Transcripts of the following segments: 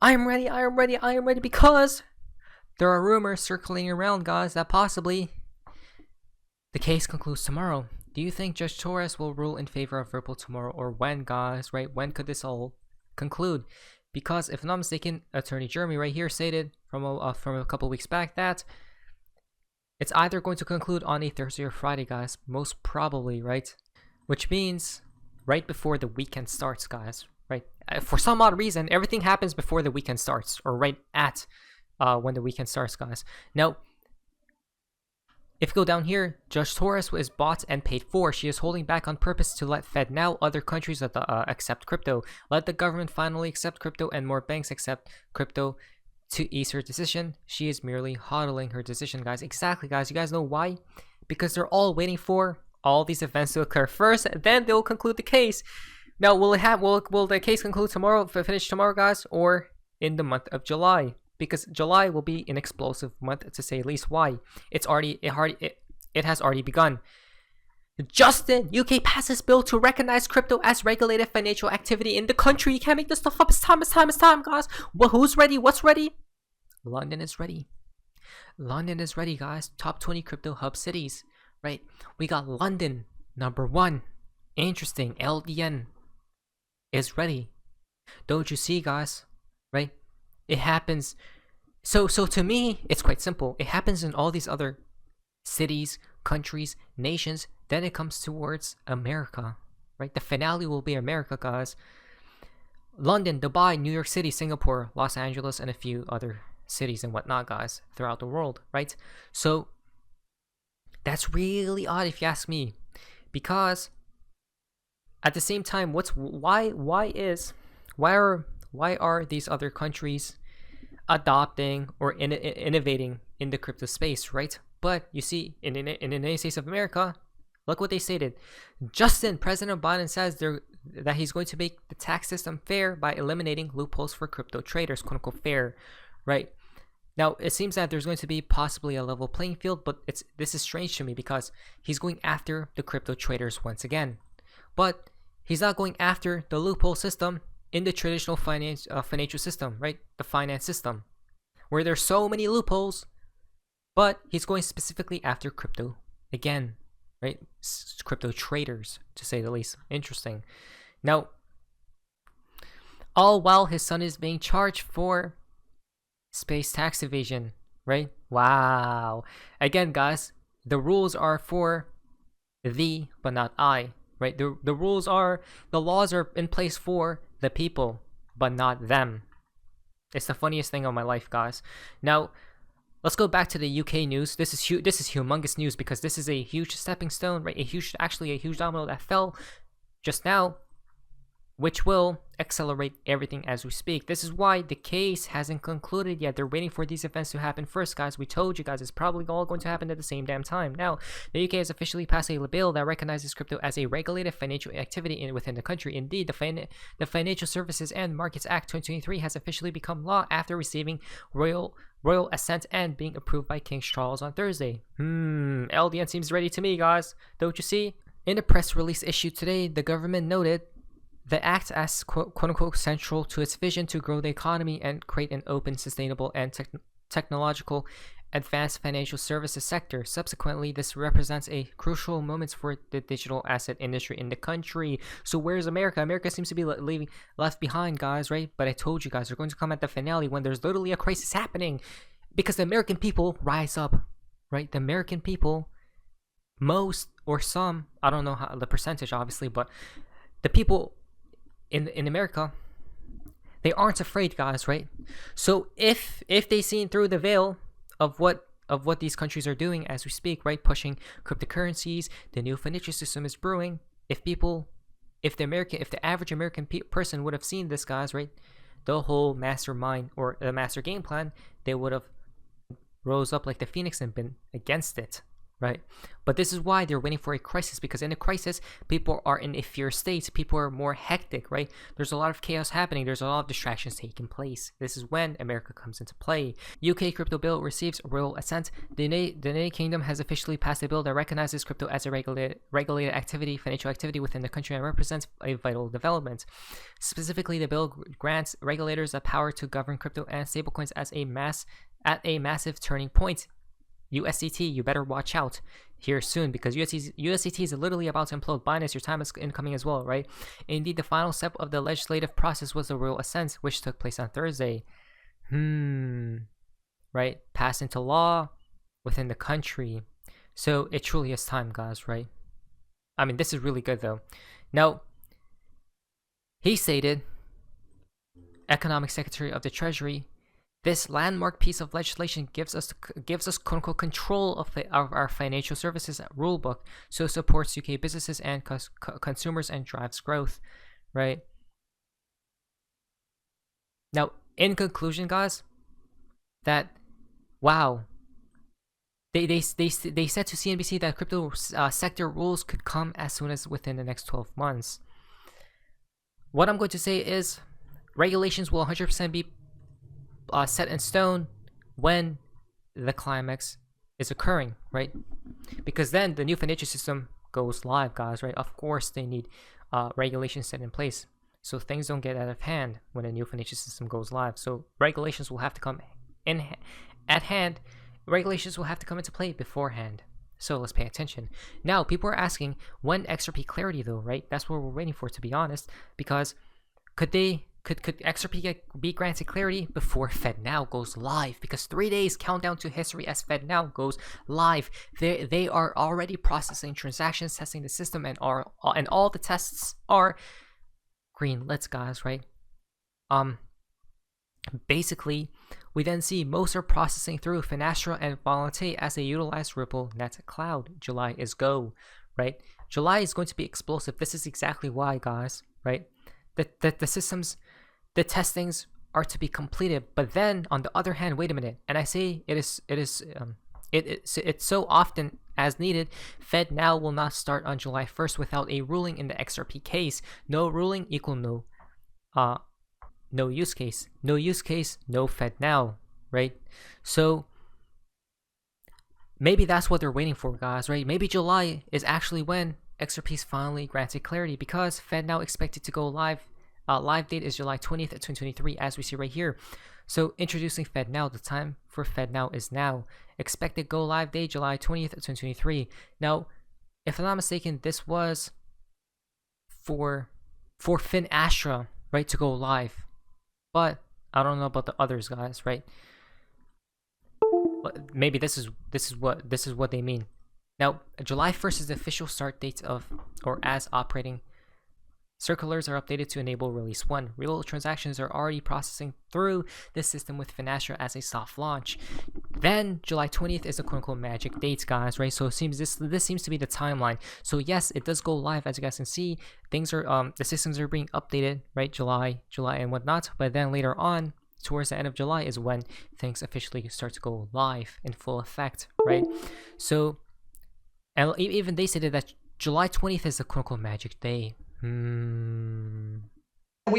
I am ready, I am ready, I am ready, because there are rumors circulating around, guys, that possibly the case concludes tomorrow. Do you think Judge Torres will rule in favor of Ripple tomorrow, or when, guys, right? When could this all conclude? Because if I'm not mistaken, Attorney Jeremy right here stated from a couple weeks back that it's either going to conclude on a Thursday or Friday, guys, most probably, right? Which means right before the weekend starts, guys, right? For some odd reason, everything happens before the weekend starts, or right at when the weekend starts, guys. Now, if you go down here, Judge Torres is bought and paid for. She is holding back on purpose to let FedNow, other countries accept crypto. Let the government finally accept crypto and more banks accept crypto to ease her decision. She is merely hodling her decision, guys. Exactly, guys. You guys know why? Because they're all waiting for all these events to occur first, then they'll conclude the case. Now, will the case conclude tomorrow, finish tomorrow, guys, or in the month of July? Because July will be an explosive month, to say the least. Why? It has already begun. Justin, UK passes bill to recognize crypto as regulated financial activity in the country. You can't make this stuff up. It's time, guys. Well, who's ready? What's ready? London is ready. London is ready, guys. Top 20 crypto hub cities, right? We got London, number 1. Interesting. LDN is ready. Don't you see, guys? Right? It happens. So to me, it's quite simple. It happens in all these other cities, countries, nations. Then it comes towards America, right? The finale will be America, guys. London, Dubai, New York City, Singapore, Los Angeles, and a few other cities and whatnot, guys, throughout the world, right? So that's really odd if you ask me, because at the same time, why are these other countries adopting or innovating in the crypto space, right? But you see, in the United States of America, look what they stated. Justin, President Biden says that he's going to make the tax system fair by eliminating loopholes for crypto traders, quote unquote fair, right? Now, it seems that there's going to be possibly a level playing field, but this is strange to me because he's going after the crypto traders once again. But he's not going after the loophole system in the traditional financial system, right? The finance system, where there's so many loopholes, but he's going specifically after crypto again, right? Crypto traders, to say the least. Interesting. Now, all while his son is being charged for space tax evasion, right? Wow. Again, guys, the rules are for thee, but not I, right? The laws are in place for the people, but not them. It's the funniest thing of my life, guys. Now, let's go back to the UK news. This is humongous news because this is a huge stepping stone, right? Actually a huge domino that fell just now, which will accelerate everything as we speak. This is why the case hasn't concluded yet. They're waiting for these events to happen first, guys. We told you guys it's probably all going to happen at the same damn time. Now, the UK has officially passed a bill that recognizes crypto as a regulated financial activity within the country. Indeed, the Financial Services and Markets Act 2023 has officially become law after receiving royal assent and being approved by King Charles on Thursday. LDN seems ready to me, guys. Don't you see? In a press release issued today, the government noted the act as quote-unquote central to its vision to grow the economy and create an open, sustainable, and technological advanced financial services sector. Subsequently, this represents a crucial moment for the digital asset industry in the country. So where's America? America seems to be left behind, guys, right? But I told you guys, they're going to come at the finale when there's literally a crisis happening, because the American people rise up, right? The American people, most or some, I don't know how the percentage, obviously, but the people in America, they aren't afraid, guys, right? So if they seen through the veil of what these countries are doing as we speak, right, pushing cryptocurrencies, the new financial system is brewing. If the average American person would have seen this, guys, right, the whole mastermind or the master game plan, they would have rose up like the phoenix and been against it, right? But this is why they're waiting for a crisis, because in a crisis, people are in a fear state. People are more hectic, right? There's a lot of chaos happening. There's a lot of distractions taking place. This is when America comes into play. UK crypto bill receives royal assent. The United Kingdom has officially passed a bill that recognizes crypto as a regulated activity, financial activity within the country, and represents a vital development. Specifically, the bill grants regulators the power to govern crypto and stablecoins at a massive turning point. USDT, you better watch out here soon, because USDT is literally about to implode. Binance, your time is incoming as well, right? Indeed, the final step of the legislative process was the royal assent, which took place on Thursday. Right? Passed into law within the country. So it truly is time, guys, right? I mean, this is really good, though. Now, he stated, Economic Secretary of the Treasury, this landmark piece of legislation gives us quote unquote control of our financial services rulebook, so it supports UK businesses and consumers and drives growth, right? Now, in conclusion, guys, that wow, they said to CNBC that crypto sector rules could come as soon as within the next 12 months. What I'm going to say is regulations will 100% be set in stone when the climax is occurring, right? Because then the new financial system goes live, guys, right? Of course, they need regulations set in place so things don't get out of hand when a new financial system goes live. So regulations will have to come at hand. Regulations will have to come into play beforehand. So let's pay attention. Now, people are asking, when XRP clarity, though, right? That's what we're waiting for, to be honest, because could XRP be granted clarity before FedNow goes live? Because 3 days countdown to history as FedNow goes live. They are already processing transactions, testing the system, and all the tests are green lit, guys, right? Basically, we then see most are processing through Finastra and Volante as they utilize Ripple Net Cloud. July is go, right? July is going to be explosive. This is exactly why, guys, right? The systems, the testings are to be completed. But then, on the other hand, wait a minute, and I say it's so often as needed. FedNow will not start on July 1st without a ruling in the XRP case. No ruling equal no use case. No use case, no FedNow, right? So maybe that's what they're waiting for, guys, right? Maybe July is actually when XRP is finally granted clarity, because FedNow expected to go live. Live date is July 20th, 2023, as we see right here. So introducing FedNow, the time for FedNow is now. Expected go live date July 20th, 2023. Now, if I'm not mistaken, this was for Finastra, right, to go live. But I don't know about the others, guys, right? But maybe this is what they mean. Now, July 1st is the official start date as operating. Circulars are updated to enable release 1. Real transactions are already processing through this system with Finastra as a soft launch. Then July 20th is the quote-unquote magic date, guys, right? So it seems this seems to be the timeline. So yes, it does go live, as you guys can see. Things are the systems are being updated, right? July and whatnot. But then later on, towards the end of July, is when things officially start to go live in full effect, right? So, and even they stated that July 20th is the quote-unquote magic day. We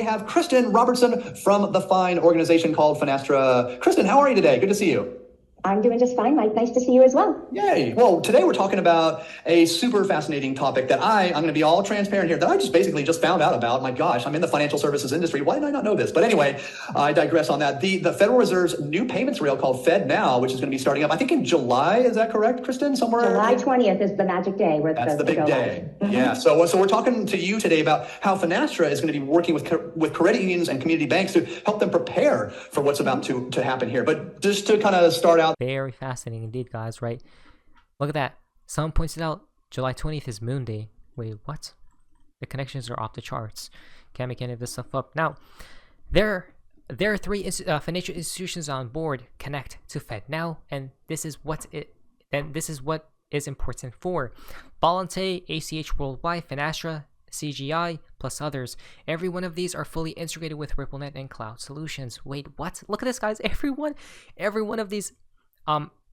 have Kristen Robertson from the fine organization called Finastra. Kristen, how are you today? Good to see you. I'm doing just fine, Mike. Nice to see you as well. Yay. Well, today we're talking about a super fascinating topic that I'm going to be all transparent here, that I basically found out about. My gosh, I'm in the financial services industry. Why did I not know this? But anyway, I digress on that. The Federal Reserve's new payments rail called FedNow, which is going to be starting up, I think, in July. Is that correct, Kristen? Somewhere? July 20th is the magic day. That's the big day. Yeah. So we're talking to you today about how Finastra is going to be working with credit unions and community banks to help them prepare for what's about to happen here. But just to kind of start out. Very fascinating indeed, guys, right? Look at that. Someone pointed out July 20th is Moon Day. Wait, what? The connections are off the charts. Can't make any of this stuff up. Now, there are three financial institutions on board connect to FedNow, and this is what is important for Volante, ACH Worldwide, Finastra, CGI, plus others. Every one of these are fully integrated with RippleNet and cloud solutions. Wait, what? Look at this, guys. Every one of these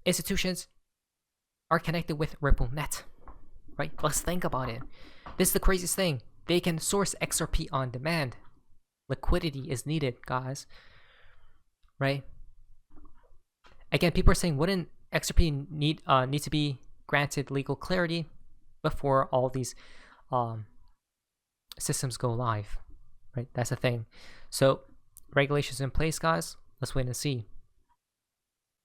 institutions are connected with RippleNet, right? Let's think about it. This is the craziest thing. They can source XRP on demand. Liquidity is needed, guys, right? Again, people are saying, wouldn't XRP need to be granted legal clarity before all these systems go live, right? That's the thing. So regulations in place, guys. Let's wait and see.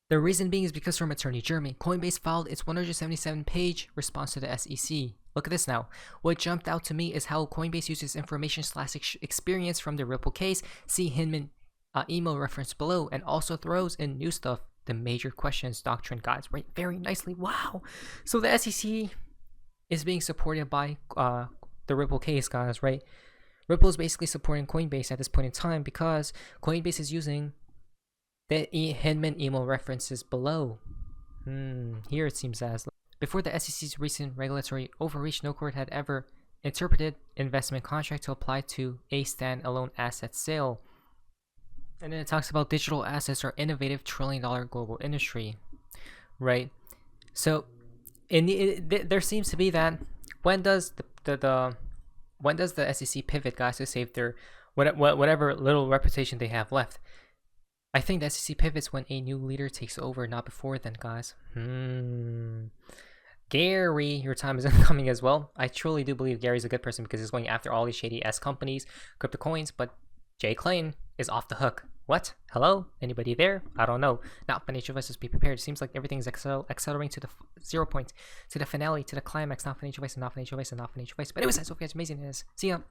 The reason being is because from attorney Jeremy, Coinbase filed its 177-page response to the SEC. Look at this now. What jumped out to me is how Coinbase uses information/experience from the Ripple case. See Hinman email reference below, and also throws in new stuff, the major questions, doctrine guides, right? Very nicely. Wow. So the SEC is being supported by the Ripple case, guys, right? Ripple is basically supporting Coinbase at this point in time because Coinbase is using the Hinman email references below. Here it seems as before the SEC's recent regulatory overreach, no court had ever interpreted investment contract to apply to a standalone asset sale. And then it talks about digital assets are innovative trillion-dollar global industry, right? So, there seems to be that when does the SEC pivot, guys, to save their whatever little reputation they have left? I think the SEC pivots when a new leader takes over, not before then, guys. Gary, your time is coming as well. I truly do believe Gary's a good person because he's going after all these shady ass companies, crypto coins, but Jay Klein is off the hook. What? Hello? Anybody there? I don't know. Not financial advice, be prepared. It seems like everything's accelerating to the 0 point, to the finale, to the climax. Not financial advice, not financial advice, not financial advice. But anyways, I hope you guys are amazing. See ya.